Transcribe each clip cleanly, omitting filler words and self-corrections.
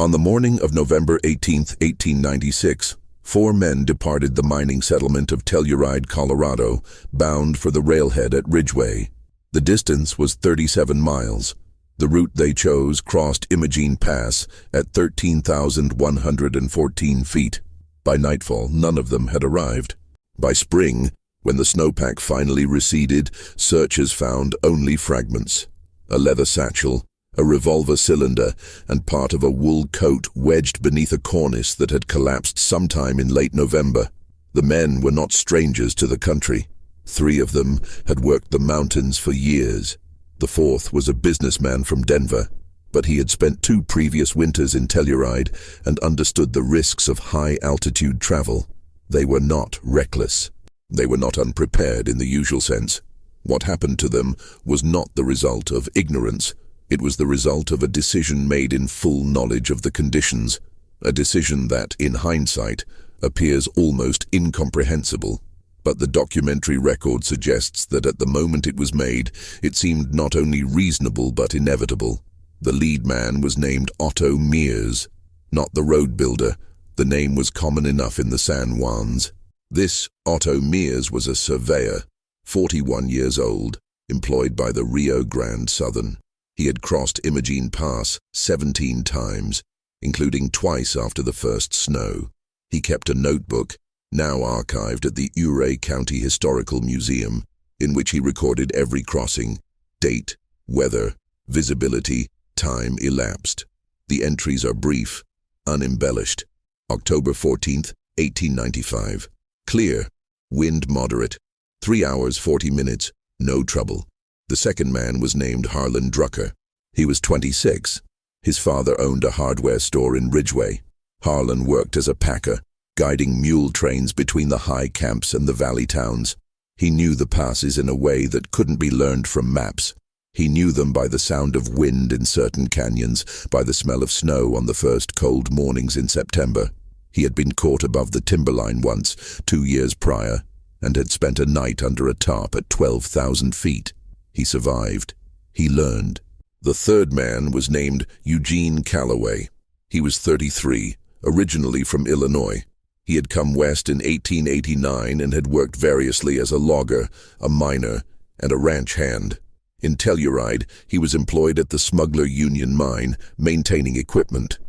On the morning of November 18, 1896, 4 men departed the mining settlement of Telluride, Colorado, bound for the railhead at Ridgway. The distance was 37 miles. The route they chose crossed Imogene Pass at 13,114 feet. By nightfall, none of them had arrived. By spring, when the snowpack finally receded, searchers found only fragments: a leather satchel, a revolver cylinder, and part of a wool coat wedged beneath a cornice that had collapsed sometime in late November. The men were not strangers to the country. 3 of them had worked the mountains for years. The 4th was a businessman from Denver, but he had spent 2 previous winters in Telluride and understood the risks of high-altitude travel. They were not reckless. They were not unprepared in the usual sense. What happened to them was not the result of ignorance. It was the result of a decision made in full knowledge of the conditions, a decision that, in hindsight, appears almost incomprehensible. But the documentary record suggests that at the moment it was made, it seemed not only reasonable but inevitable. The lead man was named Otto Mears, not the road builder. The name was common enough in the San Juans. This Otto Mears was a surveyor, 41 years old, employed by the Rio Grande Southern. He had crossed Imogene Pass 17 times, including twice after the first snow. He kept a notebook, now archived at the Ridgway County Historical Museum, in which he recorded every crossing, date, weather, visibility, time elapsed. The entries are brief, unembellished. October 14th, 1895. Clear. Wind moderate. 3 hours 40 minutes. No trouble. The second man was named Harlan Drucker. He was 26. His father owned a hardware store in Ridgway. Harlan worked as a packer, guiding mule trains between the high camps and the valley towns. He knew the passes in a way that couldn't be learned from maps. He knew them by the sound of wind in certain canyons, by the smell of snow on the first cold mornings in September. He had been caught above the timberline once, 2 years prior, and had spent a night under a tarp at 12,000 feet. He survived. He learned. The third man was named Eugene Calloway. He was 33, originally from Illinois. He had come west in 1889 and had worked variously as a logger, a miner, and a ranch hand. In Telluride, he was employed at the Smuggler Union Mine, maintaining equipment.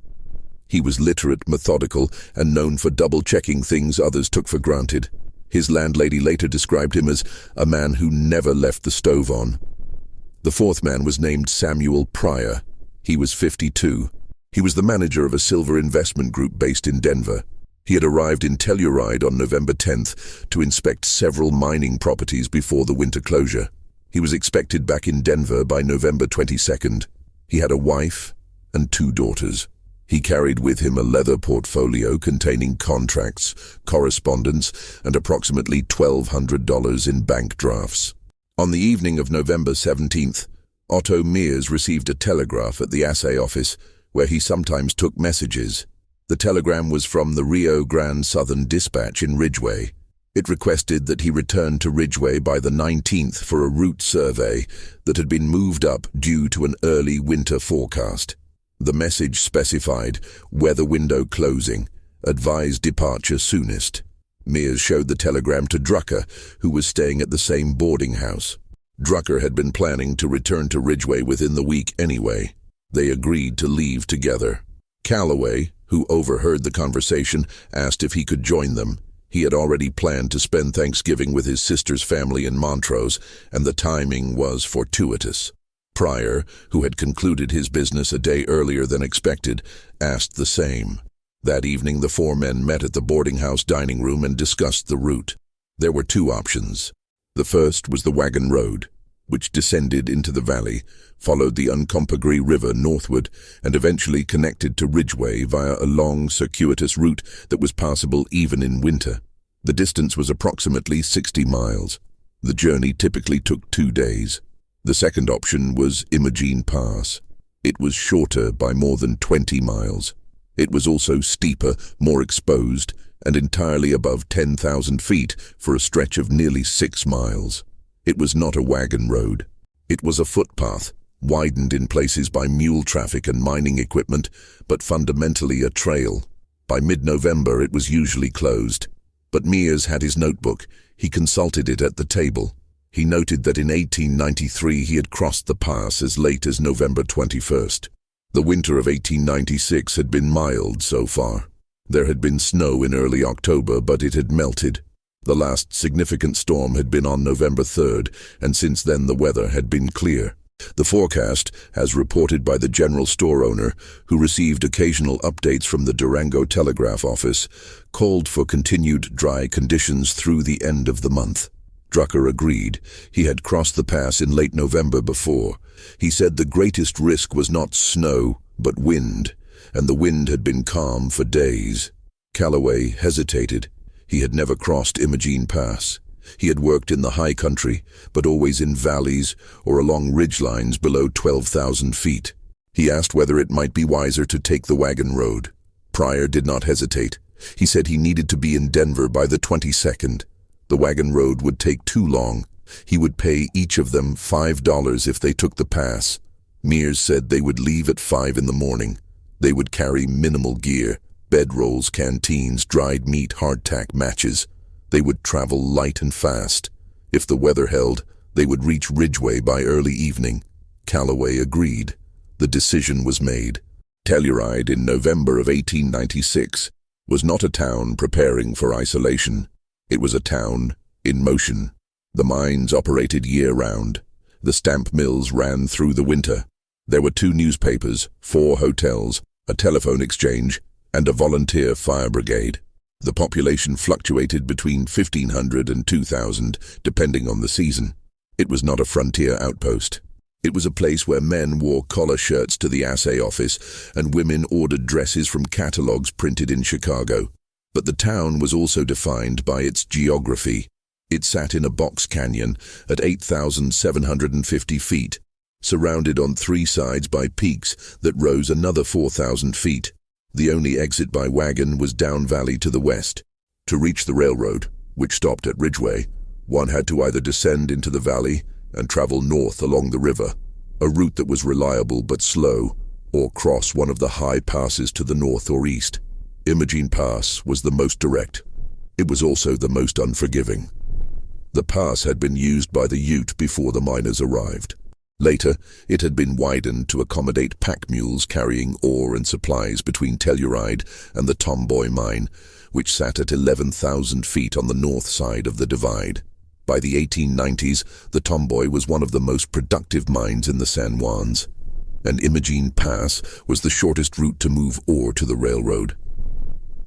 He was literate, methodical, and known for double-checking things others took for granted. His landlady later described him as a man who never left the stove on. The 4th man was named Samuel Pryor. He was 52. He was the manager of a silver investment group based in Denver. He had arrived in Telluride on November 10th to inspect several mining properties before the winter closure. He was expected back in Denver by November 22nd. He had a wife and 2 daughters. He carried with him a leather portfolio containing contracts, correspondence, and approximately $1,200 in bank drafts. On the evening of November 17th, Otto Mears received a telegraph at the assay office, where he sometimes took messages. The telegram was from the Rio Grande Southern Dispatch in Ridgway. It requested that he return to Ridgway by the 19th for a route survey that had been moved up due to an early winter forecast. The message specified weather window closing, advised departure soonest. Mears showed the telegram to Drucker, who was staying at the same boarding house. Drucker had been planning to return to Ridgway within the week anyway. They agreed to leave together. Calloway, who overheard the conversation, asked if he could join them. He had already planned to spend Thanksgiving with his sister's family in Montrose, and the timing was fortuitous. Pryor, who had concluded his business a day earlier than expected, asked the same. That evening, the 4 men met at the boarding house dining room and discussed the route. There were 2 options. The first was the wagon road, which descended into the valley, followed the Uncompahgre River northward, and eventually connected to Ridgway via a long, circuitous route that was passable even in winter. The distance was approximately 60 miles. The journey typically took 2 days. The second option was Imogene Pass. It was shorter by more than 20 miles. It was also steeper, more exposed, and entirely above 10,000 feet for a stretch of nearly 6 miles. It was not a wagon road. It was a footpath, widened in places by mule traffic and mining equipment, but fundamentally a trail. By mid-November it was usually closed. But Mears had his notebook. He consulted it at the table. He noted that in 1893 he had crossed the pass as late as November 21st. The winter of 1896 had been mild so far. There had been snow in early October, but it had melted. The last significant storm had been on November 3rd, and since then the weather had been clear. The forecast, as reported by the general store owner, who received occasional updates from the Durango Telegraph office, called for continued dry conditions through the end of the month. Drucker agreed. He had crossed the pass in late November before. He said the greatest risk was not snow, but wind, and the wind had been calm for days. Calloway hesitated. He had never crossed Imogene Pass. He had worked in the high country, but always in valleys or along ridgelines below 12,000 feet. He asked whether it might be wiser to take the wagon road. Pryor did not hesitate. He said he needed to be in Denver by the 22nd. The wagon road would take too long. He would pay each of them $5 if they took the pass. Mears said they would leave at 5 in the morning. They would carry minimal gear, bedrolls, canteens, dried meat, hardtack, matches. They would travel light and fast. If the weather held, they would reach Ridgway by early evening. Calloway agreed. The decision was made. Telluride in November of 1896 was not a town preparing for isolation. It was a town in motion. The mines operated year-round. The stamp mills ran through the winter. There were 2 newspapers, 4 hotels, a telephone exchange, and a volunteer fire brigade. The population fluctuated between 1,500 and 2,000, depending on the season. It was not a frontier outpost. It was a place where men wore collar shirts to the assay office and women ordered dresses from catalogs printed in Chicago. But the town was also defined by its geography. It sat in a box canyon at 8,750 feet, surrounded on 3 sides by peaks that rose another 4,000 feet. The only exit by wagon was down valley to the west. To reach the railroad, which stopped at Ridgway, one had to either descend into the valley and travel north along the river, a route that was reliable but slow, or cross one of the high passes to the north or east. Imogene Pass was the most direct. It was also the most unforgiving. The pass had been used by the Ute before the miners arrived. Later, it had been widened to accommodate pack mules carrying ore and supplies between Telluride and the Tomboy mine, which sat at 11,000 feet on the north side of the divide. By the 1890s, the Tomboy was one of the most productive mines in the San Juans, and Imogene Pass was the shortest route to move ore to the railroad.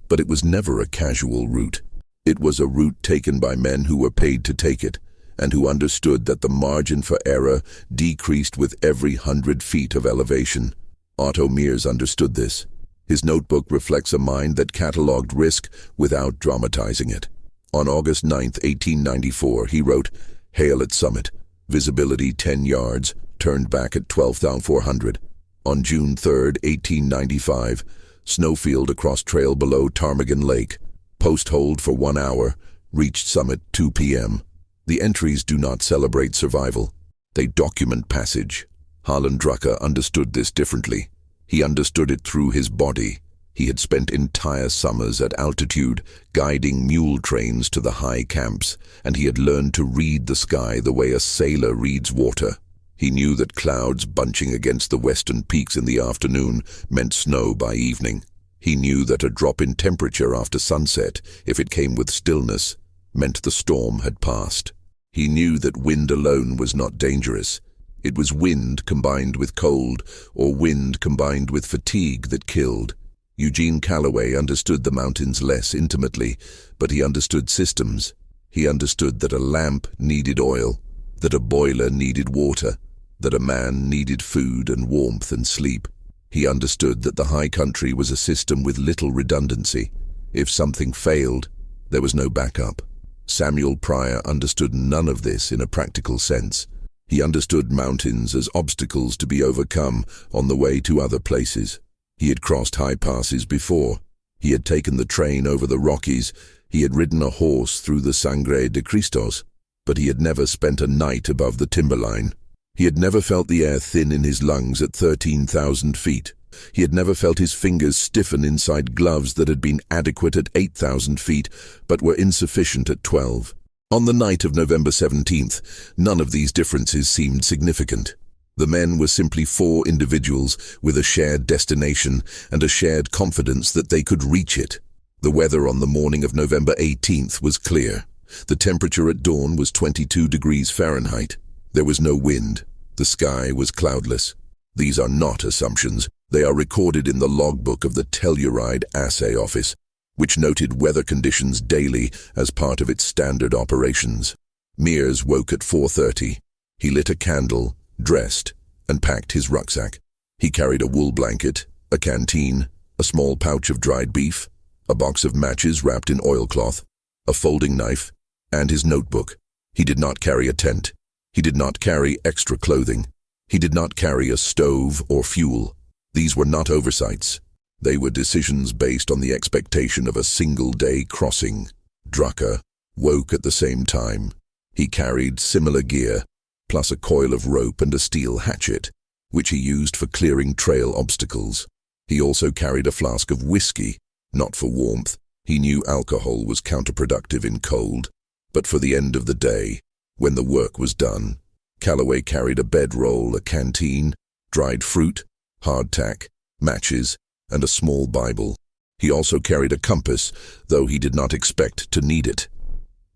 But it was never a casual route. It was a route taken by men who were paid to take it, and who understood that the margin for error decreased with every 100 feet of elevation. Otto Mears understood this. His notebook reflects a mind that catalogued risk without dramatizing it. On August 9, 1894, he wrote, "Hail at summit, visibility 10 yards, turned back at 12,400. On June 3, 1895, snowfield across trail below Ptarmigan Lake, post hold for 1 hour, reached summit 2 p.m. The entries do not celebrate survival. They document passage. Harlan Drucker understood this differently. He understood it through his body. He had spent entire summers at altitude, guiding mule trains to the high camps, and he had learned to read the sky the way a sailor reads water. He knew that clouds bunching against the western peaks in the afternoon meant snow by evening. He knew that a drop in temperature after sunset, if it came with stillness, meant the storm had passed. He knew that wind alone was not dangerous. It was wind combined with cold, or wind combined with fatigue that killed. Eugene Calloway understood the mountains less intimately, but he understood systems. He understood that a lamp needed oil, that a boiler needed water, that a man needed food and warmth and sleep. He understood that the high country was a system with little redundancy. If something failed, there was no backup. Samuel Pryor understood none of this in a practical sense. He understood mountains as obstacles to be overcome on the way to other places. He had crossed high passes before. He had taken the train over the Rockies. He had ridden a horse through the Sangre de Cristos, but he had never spent a night above the timberline. He had never felt the air thin in his lungs at 13,000 feet. He had never felt his fingers stiffen inside gloves that had been adequate at 8,000 feet, but were insufficient at 12. On the night of November 17th, none of these differences seemed significant. The men were simply four individuals with a shared destination and a shared confidence that they could reach it. The weather on the morning of November 18th was clear. The temperature at dawn was 22 degrees Fahrenheit. There was no wind. The sky was cloudless. These are not assumptions. They are recorded in the logbook of the Telluride Assay Office, which noted weather conditions daily as part of its standard operations. Mears woke at 4:30. He lit a candle, dressed, and packed his rucksack. He carried a wool blanket, a canteen, a small pouch of dried beef, a box of matches wrapped in oilcloth, a folding knife, and his notebook. He did not carry a tent. He did not carry extra clothing. He did not carry a stove or fuel. These were not oversights. They were decisions based on the expectation of a single-day crossing. Drucker woke at the same time. He carried similar gear, plus a coil of rope and a steel hatchet, which he used for clearing trail obstacles. He also carried a flask of whiskey, not for warmth. He knew alcohol was counterproductive in cold, but for the end of the day, when the work was done. Calloway carried a bedroll, a canteen, dried fruit, hardtack, matches, and a small Bible. He also carried a compass, though he did not expect to need it.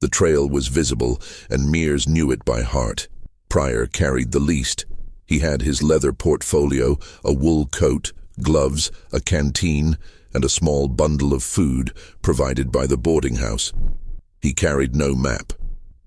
The trail was visible, and Mears knew it by heart. Pryor carried the least. He had his leather portfolio, a wool coat, gloves, a canteen, and a small bundle of food provided by the boarding house. He carried no map.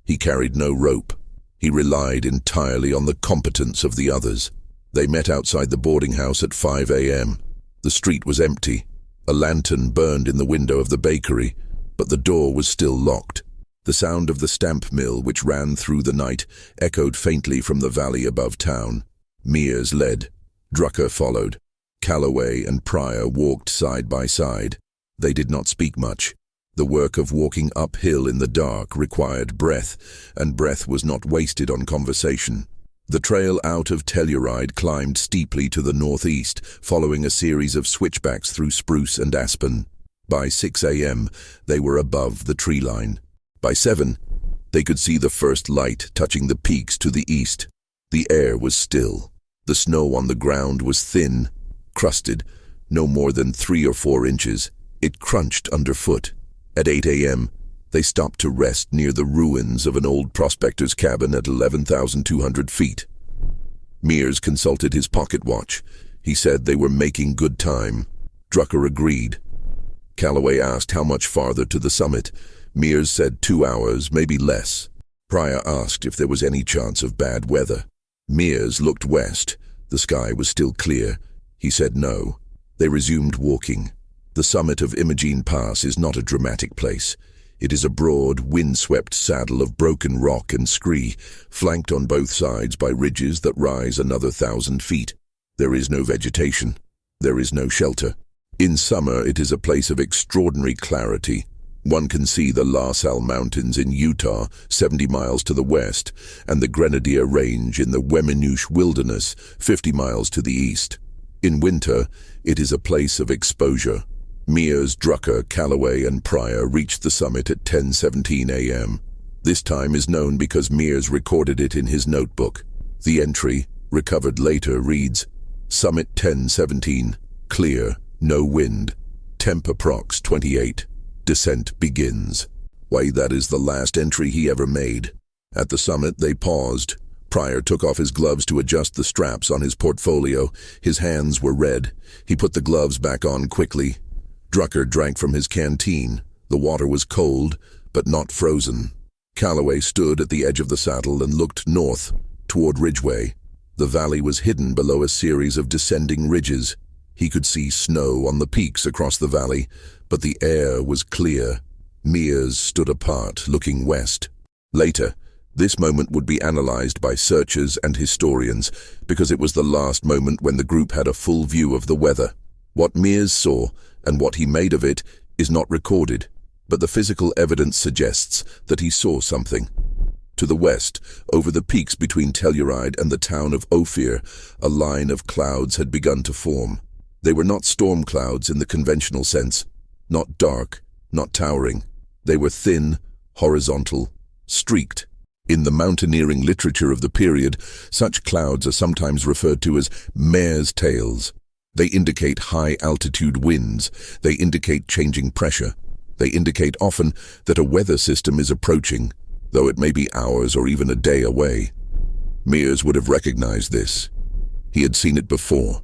He carried no rope. He relied entirely on the competence of the others. They met outside the boarding house at 5 a.m. The street was empty. A lantern burned in the window of the bakery, but the door was still locked. The sound of the stamp mill, which ran through the night, echoed faintly from the valley above town. Mears led. Drucker followed. Calloway and Pryor walked side by side. They did not speak much. The work of walking uphill in the dark required breath, and breath was not wasted on conversation. The trail out of Telluride climbed steeply to the northeast, following a series of switchbacks through spruce and aspen. By 6 a.m., they were above the tree line. By 7, they could see the first light touching the peaks to the east. The air was still. The snow on the ground was thin, crusted, no more than 3 or 4 inches. It crunched underfoot. At 8 a.m., they stopped to rest near the ruins of an old prospector's cabin at 11,200 feet. Mears consulted his pocket watch. He said they were making good time. Drucker agreed. Calloway asked how much farther to the summit. Mears said 2 hours, maybe less. Pryor asked if there was any chance of bad weather. Mears looked west. The sky was still clear. He said no. They resumed walking. The summit of Imogene Pass is not a dramatic place. It is a broad, wind-swept saddle of broken rock and scree, flanked on both sides by ridges that rise another 1,000 feet. There is no vegetation. There is no shelter. In summer, it is a place of extraordinary clarity. One can see the La Salle Mountains in Utah, 70 miles to the west, and the Grenadier Range in the Weminuche Wilderness, 50 miles to the east. In winter, it is a place of exposure. Mears, Drucker, Calloway, and Pryor reached the summit at 10:17 a.m. This time is known because Mears recorded it in his notebook. The entry, recovered later, reads, Summit 10:17, clear, no wind, temp approx 28, descent begins. Why, that is the last entry he ever made. At the summit, they paused. Pryor took off his gloves to adjust the straps on his portfolio. His hands were red. He put the gloves back on quickly. Drucker drank from his canteen. The water was cold, but not frozen. Calloway stood at the edge of the saddle and looked north, toward Ridgway. The valley was hidden below a series of descending ridges. He could see snow on the peaks across the valley, but the air was clear. Mears stood apart, looking west. Later, this moment would be analyzed by searchers and historians, because it was the last moment when the group had a full view of the weather. What Mears saw, and what he made of it, is not recorded, but the physical evidence suggests that he saw something. To the west, over the peaks between Telluride and the town of Ophir, a line of clouds had begun to form. They were not storm clouds in the conventional sense, not dark, not towering. They were thin, horizontal, streaked. In the mountaineering literature of the period, such clouds are sometimes referred to as mare's tails. They indicate high-altitude winds. They indicate changing pressure. They indicate often that a weather system is approaching, though it may be hours or even a day away. Mears would have recognized this. He had seen it before.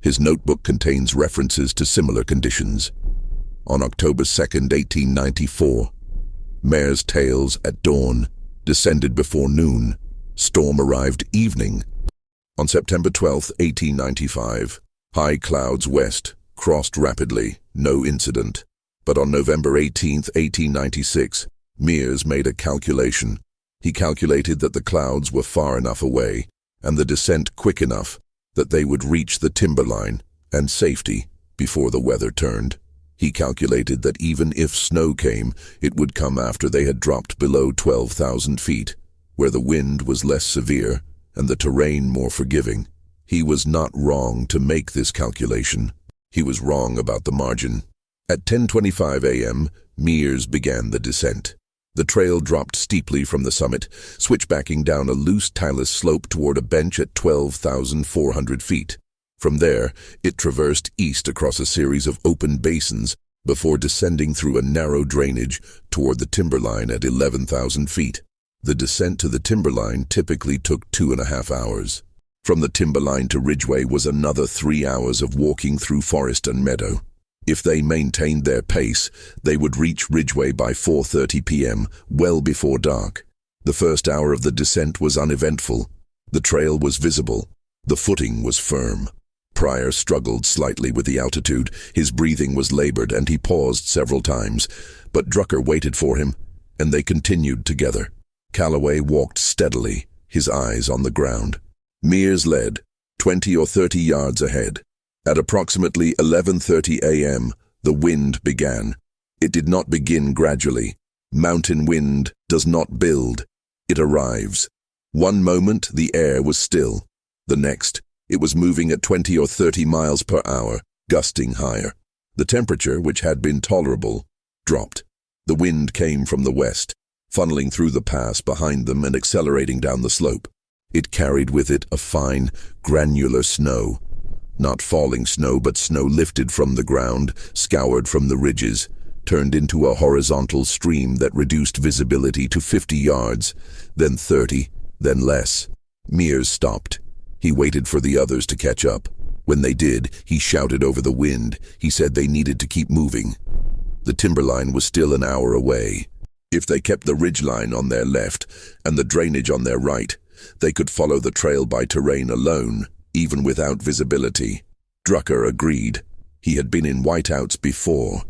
His notebook contains references to similar conditions. On October 2nd, 1894, mare's tails at dawn, descended before noon. Storm arrived evening. On September 12th, 1895, high clouds west, crossed rapidly, no incident. But on November 18th, 1896, Mears made a calculation. He calculated that the clouds were far enough away, and the descent quick enough, that they would reach the timberline and safety before the weather turned. He calculated that even if snow came, it would come after they had dropped below 12,000 feet, where the wind was less severe and the terrain more forgiving. He was not wrong to make this calculation. He was wrong about the margin. At 10:25 a.m., Mears began the descent. The trail dropped steeply from the summit, switchbacking down a loose talus slope toward a bench at 12,400 feet. From there, it traversed east across a series of open basins before descending through a narrow drainage toward the timberline at 11,000 feet. The descent to the timberline typically took 2.5 hours. From the timberline to Ridgway was another 3 hours of walking through forest and meadow. If they maintained their pace, they would reach Ridgway by 4:30 p.m., well before dark. The first hour of the descent was uneventful. The trail was visible. The footing was firm. Pryor struggled slightly with the altitude. His breathing was labored and he paused several times, but Drucker waited for him, and they continued together. Calloway walked steadily, his eyes on the ground. Mears led, 20 or 30 yards ahead. At approximately 11:30 a.m., the wind began. It did not begin gradually. Mountain wind does not build. It arrives. One moment, the air was still. The next, it was moving at 20 or 30 miles per hour, gusting higher. The temperature, which had been tolerable, dropped. The wind came from the west, funneling through the pass behind them and accelerating down the slope. It carried with it a fine, granular snow. Not falling snow, but snow lifted from the ground, scoured from the ridges, turned into a horizontal stream that reduced visibility to 50 yards, then 30, then less. Mears stopped. He waited for the others to catch up. When they did, he shouted over the wind. He said they needed to keep moving. The timberline was still an hour away. If they kept the ridgeline on their left and the drainage on their right, they could follow the trail by terrain alone, even without visibility. Drucker agreed. He had been in whiteouts before.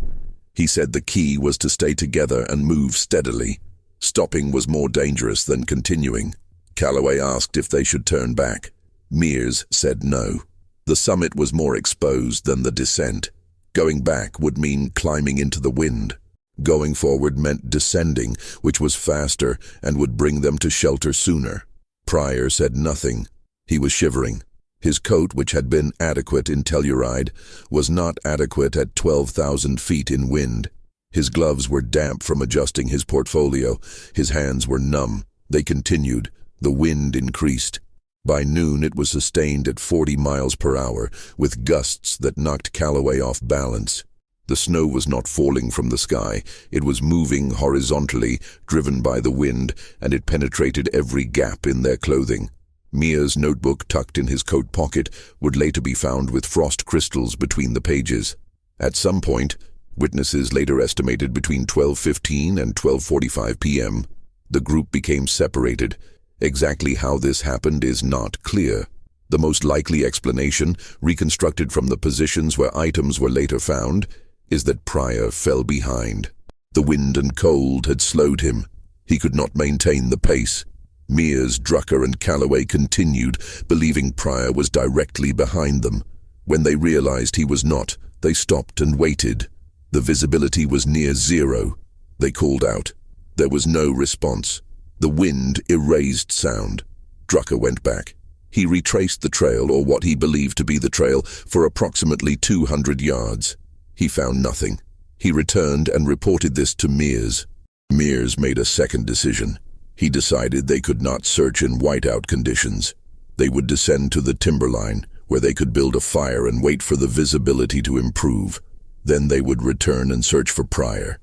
He said the key was to stay together and move steadily. Stopping was more dangerous than continuing. Calloway asked if they should turn back. Mears said no. The summit was more exposed than the descent. Going back would mean climbing into the wind. Going forward meant descending, which was faster and would bring them to shelter sooner. Pryor said nothing. He was shivering. His coat, which had been adequate in Telluride, was not adequate at 12,000 feet in wind. His gloves were damp from adjusting his portfolio. His hands were numb. They continued. The wind increased. By noon it was sustained at 40 miles per hour, with gusts that knocked Calloway off balance. The snow was not falling from the sky. It was moving horizontally, driven by the wind, and it penetrated every gap in their clothing. Mears' notebook, tucked in his coat pocket, would later be found with frost crystals between the pages. At some point, witnesses later estimated between 12:15 and 12:45 p.m., the group became separated. Exactly how this happened is not clear. The most likely explanation, reconstructed from the positions where items were later found, is that Pryor fell behind. The wind and cold had slowed him. He could not maintain the pace. Mears, Drucker, and Calloway continued, believing Pryor was directly behind them. When they realized he was not, they stopped and waited. The visibility was near zero. They called out. There was no response. The wind erased sound. Drucker went back. He retraced the trail, or what he believed to be the trail, for approximately 200 yards. He found nothing. He returned and reported this to Mears. Mears made a second decision. He decided they could not search in whiteout conditions. They would descend to the timberline, where they could build a fire and wait for the visibility to improve. Then they would return and search for Pryor.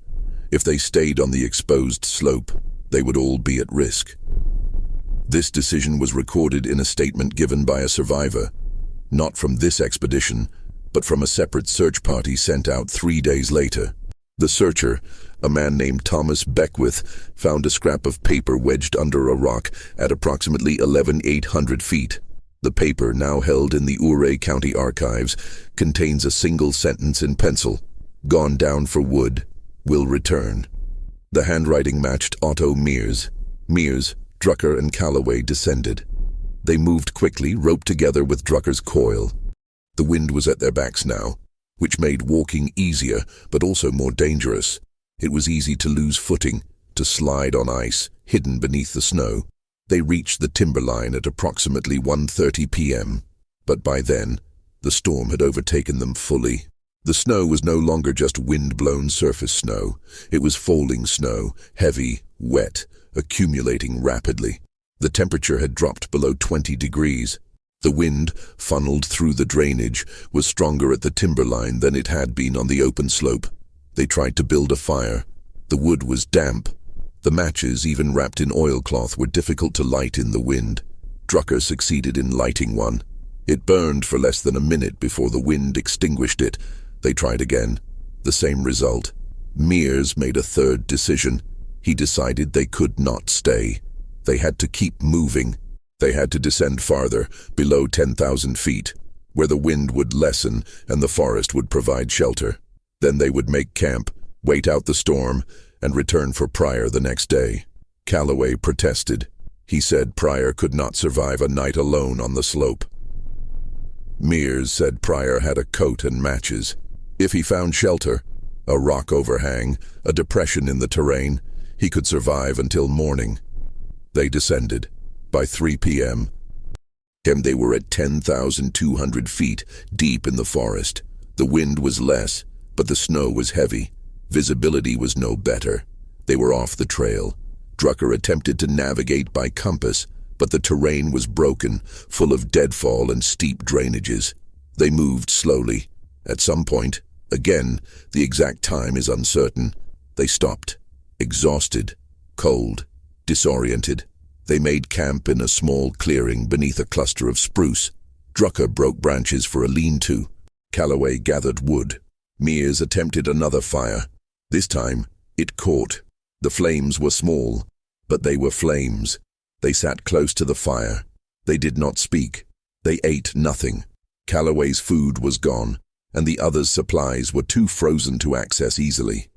If they stayed on the exposed slope, they would all be at risk. This decision was recorded in a statement given by a survivor, not from this expedition, but from a separate search party sent out 3 days later. The searcher, a man named Thomas Beckwith, found a scrap of paper wedged under a rock at approximately 11,800 feet. The paper, now held in the Ouray County Archives, contains a single sentence in pencil: "Gone down for wood. Will return." The handwriting matched Otto Mears. Mears, Drucker, and Calloway descended. They moved quickly, roped together with Drucker's coil. The wind was at their backs now, which made walking easier, but also more dangerous. It was easy to lose footing, to slide on ice, hidden beneath the snow. They reached the timberline at approximately 1:30 p.m., but by then, the storm had overtaken them fully. The snow was no longer just wind-blown surface snow. It was falling snow, heavy, wet, accumulating rapidly. The temperature had dropped below 20 degrees. The wind, funneled through the drainage, was stronger at the timberline than it had been on the open slope. They tried to build a fire. The wood was damp. The matches, even wrapped in oilcloth, were difficult to light in the wind. Drucker succeeded in lighting one. It burned for less than a minute before the wind extinguished it. They tried again. The same result. Mears made a third decision. He decided they could not stay. They had to keep moving. They had to descend farther, below 10,000 feet, where the wind would lessen and the forest would provide shelter. Then they would make camp, wait out the storm, and return for Pryor the next day. Calloway protested. He said Pryor could not survive a night alone on the slope. Mears said Pryor had a coat and matches. If he found shelter, a rock overhang, a depression in the terrain, he could survive until morning. They descended. By 3 p.m., they were at 10,200 feet, deep in the forest. The wind was less, but the snow was heavy. Visibility was no better. They were off the trail. Drucker attempted to navigate by compass, but the terrain was broken, full of deadfall and steep drainages. They moved slowly. At some point, again, the exact time is uncertain, they stopped, exhausted, cold, disoriented. They made camp in a small clearing beneath a cluster of spruce. Drucker broke branches for a lean-to. Calloway gathered wood. Mears attempted another fire. This time, it caught. The flames were small, but they were flames. They sat close to the fire. They did not speak. They ate nothing. Calloway's food was gone, and the others' supplies were too frozen to access easily.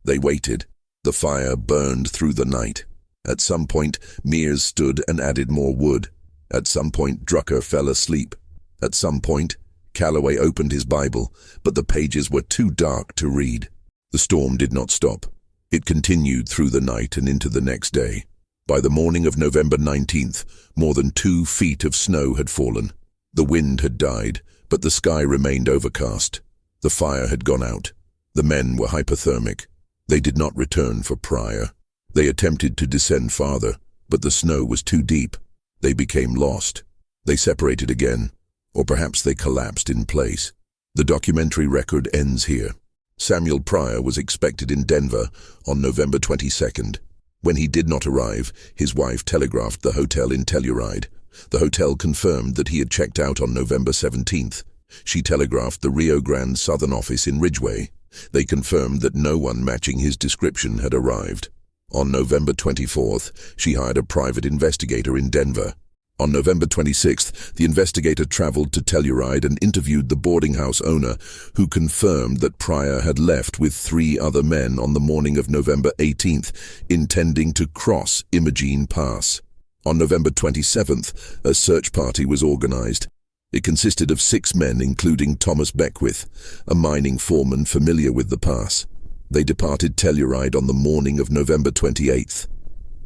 They waited. The fire burned through the night. At some point, Mears stood and added more wood. At some point, Drucker fell asleep. At some point, Calloway opened his Bible, but the pages were too dark to read. The storm did not stop. It continued through the night and into the next day. By the morning of November 19th, more than 2 feet of snow had fallen. The wind had died, but the sky remained overcast. The fire had gone out. The men were hypothermic. They did not return for Pryor. They attempted to descend farther, but the snow was too deep. They became lost. They separated again, or perhaps they collapsed in place. The documentary record ends here. Samuel Pryor was expected in Denver on November 22nd. When he did not arrive, his wife telegraphed the hotel in Telluride. The hotel confirmed that he had checked out on November 17th. She telegraphed the Rio Grande Southern office in Ridgway. They confirmed that no one matching his description had arrived. On November 24th, she hired a private investigator in Denver. On November 26th, the investigator traveled to Telluride and interviewed the boarding house owner, who confirmed that Pryor had left with 3 other men on the morning of November 18th, intending to cross Imogene Pass. On November 27th, a search party was organized. It consisted of 6 men, including Thomas Beckwith, a mining foreman familiar with the pass. They departed Telluride on the morning of November 28th.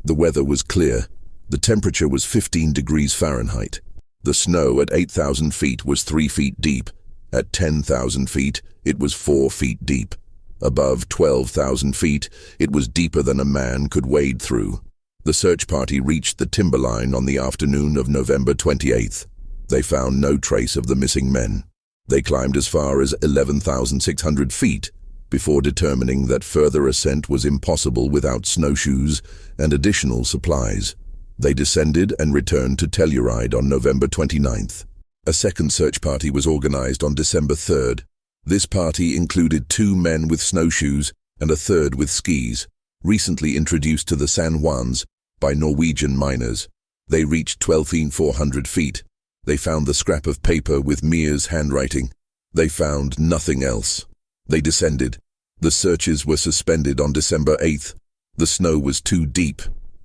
The weather was clear. The temperature was 15 degrees Fahrenheit. The snow at 8,000 feet was 3 feet deep. At 10,000 feet, it was 4 feet deep. Above 12,000 feet, it was deeper than a man could wade through. The search party reached the timberline on the afternoon of November 28th. They found no trace of the missing men. They climbed as far as 11,600 feet before determining that further ascent was impossible without snowshoes and additional supplies. They descended and returned to Telluride on November 29th. A second search party was organized on December 3rd. This party included 2 men with snowshoes and a third with skis, recently introduced to the San Juans by Norwegian miners. They reached 12,400 feet. They found the scrap of paper with Mears' handwriting. They found nothing else. They descended. The searches were suspended on December 8th. The snow was too deep.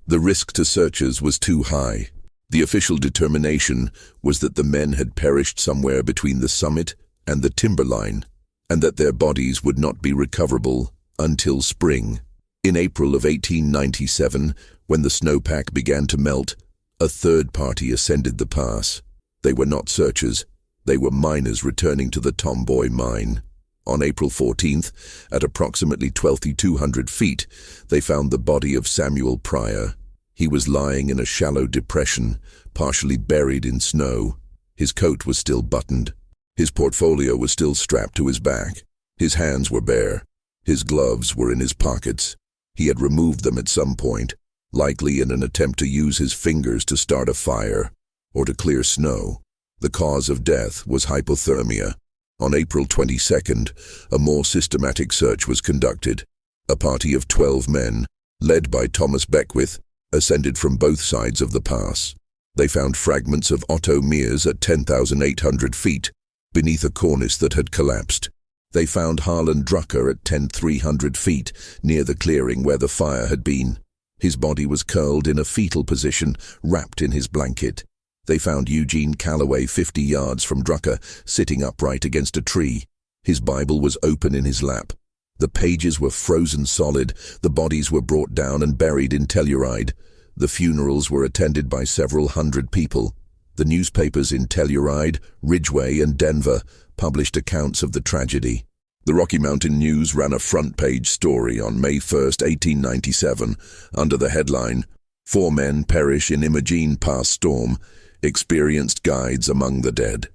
The risk to searchers was too high. The official determination was that the men had perished somewhere between the summit and the timberline, and that their bodies would not be recoverable until spring. In April of 1897, when the snowpack began to melt, a third party ascended the pass. They were not searchers. They were miners returning to the Tomboy mine. On April 14th, at approximately 12,200 feet, they found the body of Samuel Pryor. He was lying in a shallow depression, partially buried in snow. His coat was still buttoned. His portfolio was still strapped to his back. His hands were bare. His gloves were in his pockets. He had removed them at some point, likely in an attempt to use his fingers to start a fire or to clear snow. The cause of death was hypothermia. On April 22nd, a more systematic search was conducted. A party of 12 men, led by Thomas Beckwith, ascended from both sides of the pass. They found fragments of Otto Mears at 10,800 feet, beneath a cornice that had collapsed. They found Harlan Drucker at 10,300 feet, near the clearing where the fire had been. His body was curled in a fetal position, wrapped in his blanket. They found Eugene Calloway 50 yards from Drucker, sitting upright against a tree. His Bible was open in his lap. The pages were frozen solid. The bodies were brought down and buried in Telluride. The funerals were attended by several hundred people. The newspapers in Telluride, Ridgway, and Denver published accounts of the tragedy. The Rocky Mountain News ran a front-page story on May 1, 1897, under the headline, "4 Men Perish in Imogene Pass Storm. Experienced Guides Among the Dead."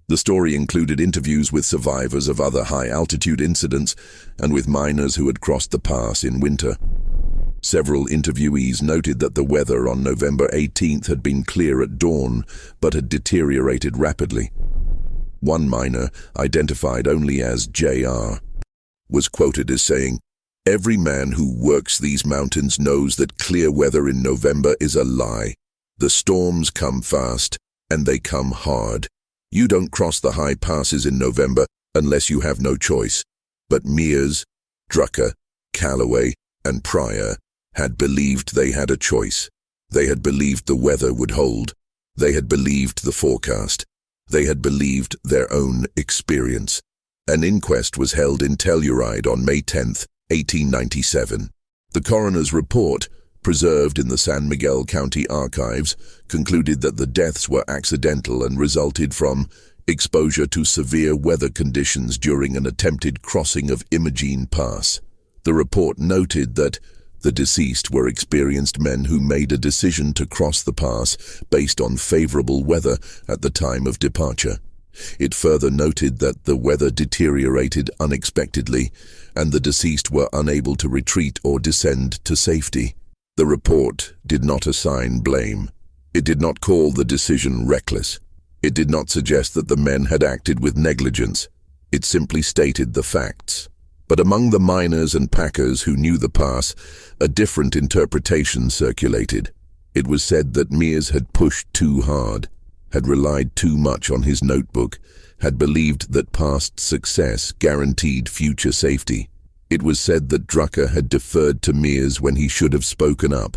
The story included interviews with survivors of other high-altitude incidents and with miners who had crossed the pass in winter. Several interviewees noted that the weather on November 18th had been clear at dawn, but had deteriorated rapidly. One miner, identified only as J.R., was quoted as saying, "Every man who works these mountains knows that clear weather in November is a lie. The storms come fast, and they come hard. You don't cross the high passes in November unless you have no choice." But Mears, Drucker, Calloway, and Pryor had believed they had a choice. They had believed the weather would hold. They had believed the forecast. They had believed their own experience. An inquest was held in Telluride on May 10th, 1897. The coroner's report, preserved in the San Miguel County archives, concluded that the deaths were accidental and resulted from exposure to severe weather conditions during an attempted crossing of Imogene Pass. The report noted that the deceased were experienced men who made a decision to cross the pass based on favorable weather at the time of departure. It further noted that the weather deteriorated unexpectedly and the deceased were unable to retreat or descend to safety. The report did not assign blame. It did not call the decision reckless. It did not suggest that the men had acted with negligence. It simply stated the facts. But among the miners and packers who knew the pass, a different interpretation circulated. It was said that Mears had pushed too hard, had relied too much on his notebook, had believed that past success guaranteed future safety. It was said that Drucker had deferred to Mears when he should have spoken up.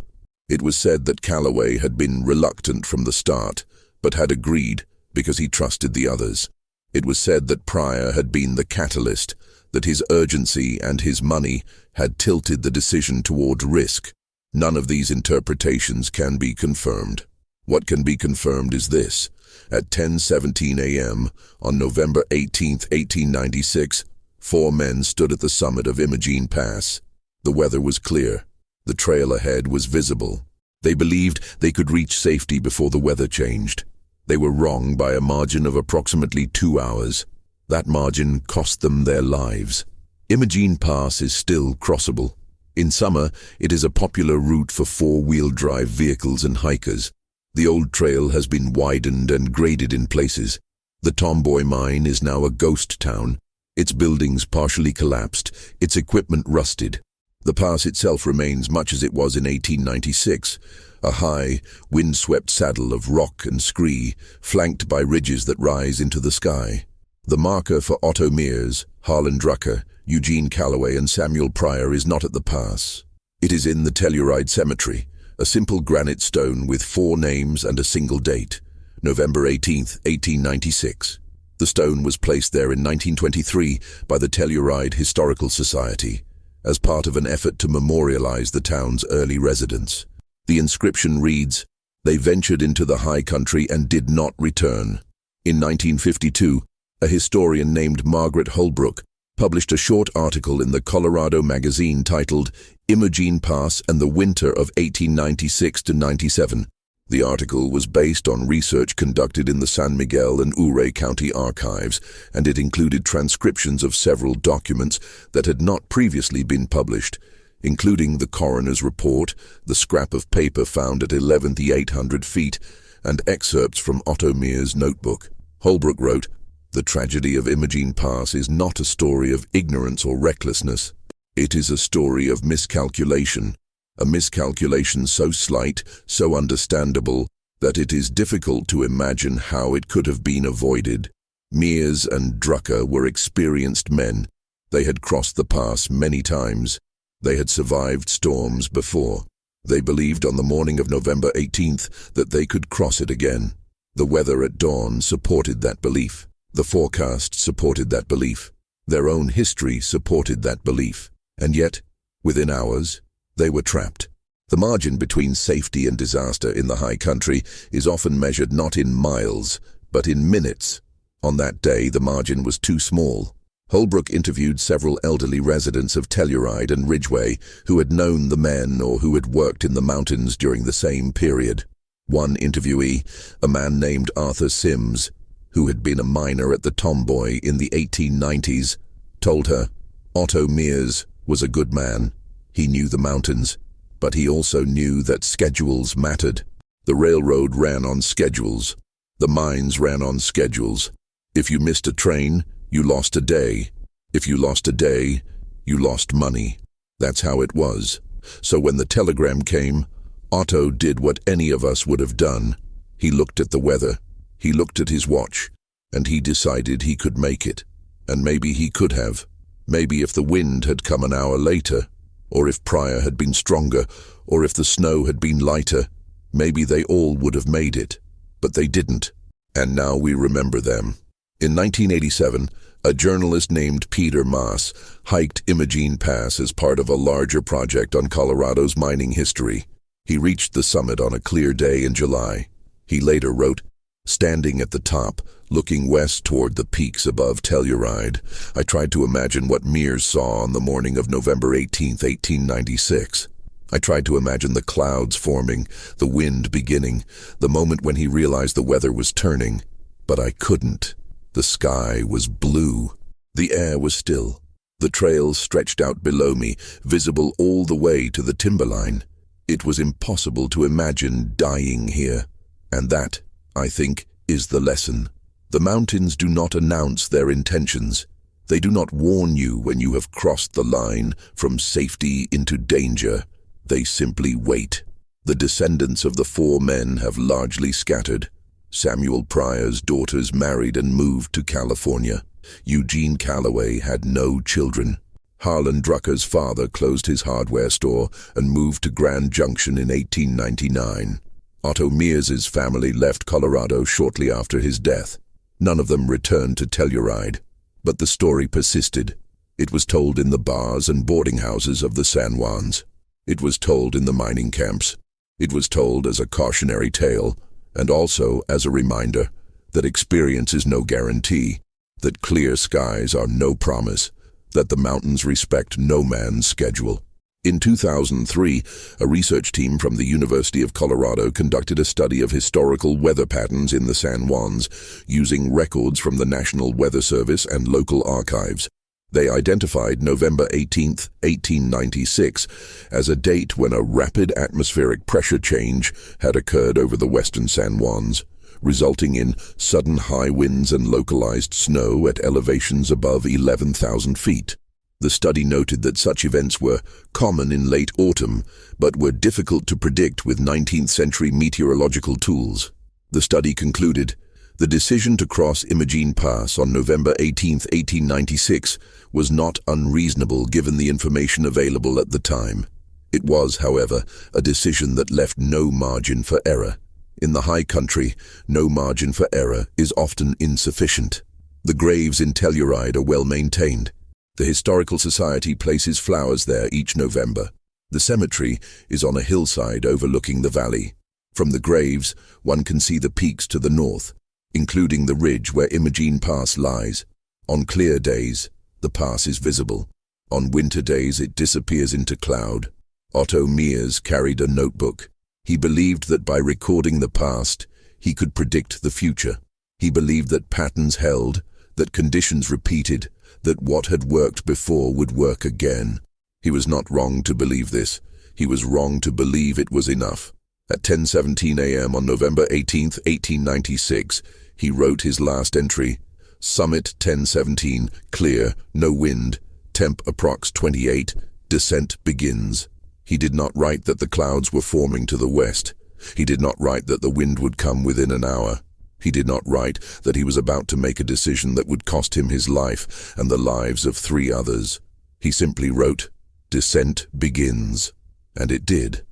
It was said that Calloway had been reluctant from the start, but had agreed because he trusted the others. It was said that Pryor had been the catalyst, that his urgency and his money had tilted the decision toward risk. None of these interpretations can be confirmed. What can be confirmed is this. At 10:17 a.m. on November 18, 1896, 4 men stood at the summit of Imogene Pass. The weather was clear. The trail ahead was visible. They believed they could reach safety before the weather changed. They were wrong by a margin of approximately 2 hours. That margin cost them their lives. Imogene Pass is still crossable. In summer, it is a popular route for 4-wheel drive vehicles and hikers. The old trail has been widened and graded in places. The Tomboy mine is now a ghost town. Its buildings partially collapsed, its equipment rusted. The pass itself remains much as it was in 1896, a high, wind-swept saddle of rock and scree, flanked by ridges that rise into the sky. The marker for Otto Mears, Harlan Drucker, Eugene Calloway and Samuel Pryor is not at the pass. It is in the Telluride cemetery, a simple granite stone with 4 names and a single date, November 18, 1896. The stone was placed there in 1923 by the Telluride Historical Society, as part of an effort to memorialize the town's early residents. The inscription reads, "They ventured into the high country and did not return." In 1952, a historian named Margaret Holbrook published a short article in the Colorado magazine titled Imogene Pass and the Winter of 1896–97. The article was based on research conducted in the San Miguel and Ouray County archives, and it included transcriptions of several documents that had not previously been published, including the coroner's report, the scrap of paper found at 11,800 feet, and excerpts from Otto Mears' notebook. Holbrook wrote, "The tragedy of Imogene Pass is not a story of ignorance or recklessness. It is a story of miscalculation, a miscalculation so slight, so understandable, that it is difficult to imagine how it could have been avoided." Mears and Drucker were experienced men. They had crossed the pass many times. They had survived storms before. They believed on the morning of November 18th that they could cross it again. The weather at dawn supported that belief. The forecast supported that belief. Their own history supported that belief. And yet, within hours, they were trapped. The margin between safety and disaster in the high country is often measured not in miles, but in minutes. On that day, the margin was too small. Holbrook interviewed several elderly residents of Telluride and Ridgway who had known the men or who had worked in the mountains during the same period. One interviewee, a man named Arthur Sims, who had been a miner at the Tomboy in the 1890s, told her, "Otto Mears was a good man. He knew the mountains, but he also knew that schedules mattered. The railroad ran on schedules. The mines ran on schedules. If you missed a train, you lost a day. If you lost a day, you lost money. That's how it was. So when the telegram came, Otto did what any of us would have done. He looked at the weather. He looked at his watch, and he decided he could make it. And maybe he could have. Maybe if the wind had come an hour later, or if Pryor had been stronger, or if the snow had been lighter, maybe they all would have made it. But they didn't. And now we remember them." In 1987, a journalist named Peter Maas hiked Imogene Pass as part of a larger project on Colorado's mining history. He reached the summit on a clear day in July. He later wrote, "Standing at the top, looking west toward the peaks above Telluride, I tried to imagine what Mears saw on the morning of November 18, 1896. I tried to imagine the clouds forming, the wind beginning, the moment when he realized the weather was turning. But I couldn't. The sky was blue. The air was still. The trail stretched out below me, visible all the way to the timberline. It was impossible to imagine dying here. And that, I think, is the lesson. The mountains do not announce their intentions. They do not warn you when you have crossed the line from safety into danger. They simply wait. The descendants of the 4 men have largely scattered. Samuel Pryor's daughters married and moved to California. Eugene Calloway had no children. Harlan Drucker's father closed his hardware store and moved to Grand Junction in 1899. Otto Mears's family left Colorado shortly after his death. None of them returned to Telluride. But the story persisted. It was told in the bars and boarding houses of the San Juans. It was told in the mining camps. It was told as a cautionary tale, and also as a reminder that experience is no guarantee, that clear skies are no promise, that the mountains respect no man's schedule. In 2003, a research team from the University of Colorado conducted a study of historical weather patterns in the San Juans, using records from the National Weather Service and local archives. They identified November 18, 1896, as a date when a rapid atmospheric pressure change had occurred over the western San Juans, resulting in sudden high winds and localized snow at elevations above 11,000 feet. The study noted that such events were common in late autumn, but were difficult to predict with 19th-century meteorological tools. The study concluded, the decision to cross Imogene Pass on November 18, 1896 was not unreasonable given the information available at the time. It was, however, a decision that left no margin for error. In the high country, no margin for error is often insufficient. The graves in Telluride are well maintained. The Historical Society places flowers there each November. The cemetery is on a hillside overlooking the valley. From the graves, one can see the peaks to the north, including the ridge where Imogene Pass lies. On clear days, the pass is visible. On winter days, it disappears into cloud. Otto Mears carried a notebook. He believed that by recording the past, he could predict the future. He believed that patterns held, that conditions repeated, that what had worked before would work again. He was not wrong to believe this. He was wrong to believe it was enough. At 10:17 a.m. on November 18, 1896, he wrote his last entry. Summit 10:17, clear, no wind, temp approx 28, descent begins. He did not write that the clouds were forming to the west. He did not write that the wind would come within an hour. He did not write that he was about to make a decision that would cost him his life and the lives of 3 others. He simply wrote, descent begins. And it did.